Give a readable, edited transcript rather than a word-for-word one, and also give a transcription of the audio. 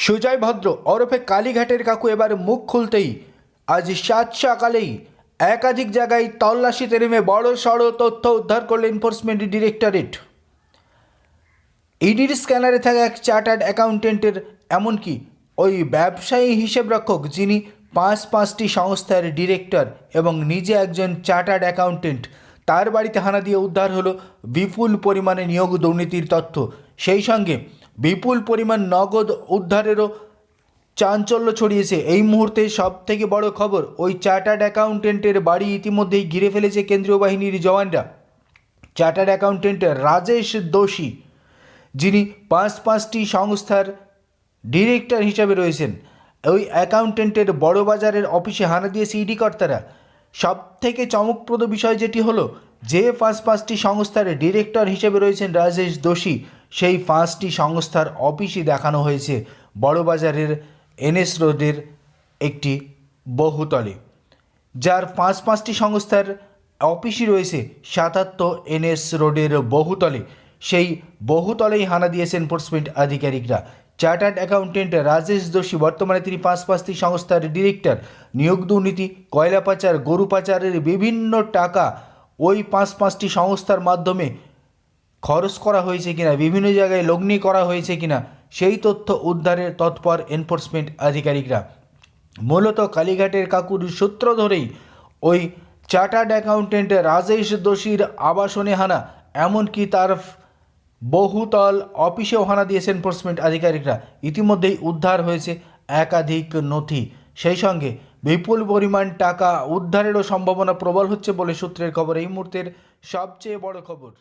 সুজয় ভদ্র ওরফে কালীঘাটের কাকু এবার মুখ খুলতেই আজ সাত সকালেই একাধিক জায়গায় তল্লাশিতে নেমে বড় সড় তথ্য উদ্ধার করল এনফোর্সমেন্ট ডিরেক্টরেট। ইডির স্ক্যানারে থাকা এক চার্টার্ড অ্যাকাউন্টেন্টের, এমনকি ওই ব্যবসায়ী হিসেবরক্ষক যিনি পাঁচটি সংস্থার ডিরেক্টর এবং নিজে একজন চার্টার্ড অ্যাকাউন্টেন্ট, তার বাড়িতে হানা দিয়ে উদ্ধার হলো বিপুল পরিমাণে নিয়োগ দুর্নীতির তথ্য। সেই সঙ্গে বিপুল পরিমাণ নগদ উদ্ধারেরও চাঞ্চল্য ছড়িয়েছে। এই মুহূর্তে সব থেকে বড় খবর, ওই চার্টার্ড অ্যাকাউন্টেন্টের বাড়ি ইতিমধ্যেই ঘিরে ফেলেছে কেন্দ্রীয় বাহিনীর জওয়ানরা। চার্টার্ড অ্যাকাউন্টেন্ট রাজেশ দোষী, যিনি পাঁচটি সংস্থার ডিরেক্টর হিসাবে রয়েছেন, ওই অ্যাকাউন্টেন্টের বড়বাজারের অফিসে হানা দিয়েছে ইডি কর্তারা। সব থেকে চমকপ্রদ বিষয় যেটি হলো, যে পাঁচটি সংস্থার ডিরেক্টর হিসেবে রয়েছেন রাজেশ দোষী, সেই পাঁচটি সংস্থার অফিসই দেখানো হয়েছে বড়বাজারের এনএস রোডের একটি বহুতলে, যার পাঁচটি সংস্থার অফিসই রয়েছে 77 এনএস রোডের বহুতলে। সেই বহুতলেই হানা দিয়েছেন এনফোর্সমেন্ট আধিকারিকরা। চার্টার্ড অ্যাকাউন্টেন্ট রাজেশ দোষী, বর্তমানে তিনি পাঁচটি সংস্থার ডিরেক্টর। নিয়োগ দুর্নীতি, কয়লা পাচার, গরু পাচারের বিভিন্ন টাকা ওই পাঁচটি সংস্থার মাধ্যমে খরচ করা হয়েছে কিনা, বিভিন্ন জায়গায় লগ্নি করা হয়েছে কিনা, সেই তথ্য উদ্ধারে তৎপর এনফোর্সমেন্ট আধিকারিকরা। মূলত কালীঘাটের কাকুর সূত্র ধরেই ওই চার্টার্ড অ্যাকাউন্টেন্ট রাজেশ দোষীর আবাসনে হানা, এমনকি তার বহুতল অফিসেও হানা দিয়েছে এনফোর্সমেন্ট আধিকারিকরা। ইতিমধ্যেই উদ্ধার হয়েছে একাধিক নথি, সেই সঙ্গে বিপুল পরিমাণ টাকা উদ্ধারেরও সম্ভাবনা প্রবল হচ্ছে বলে সূত্রের খবর। এই মুহূর্তের সবচেয়ে বড় খবর।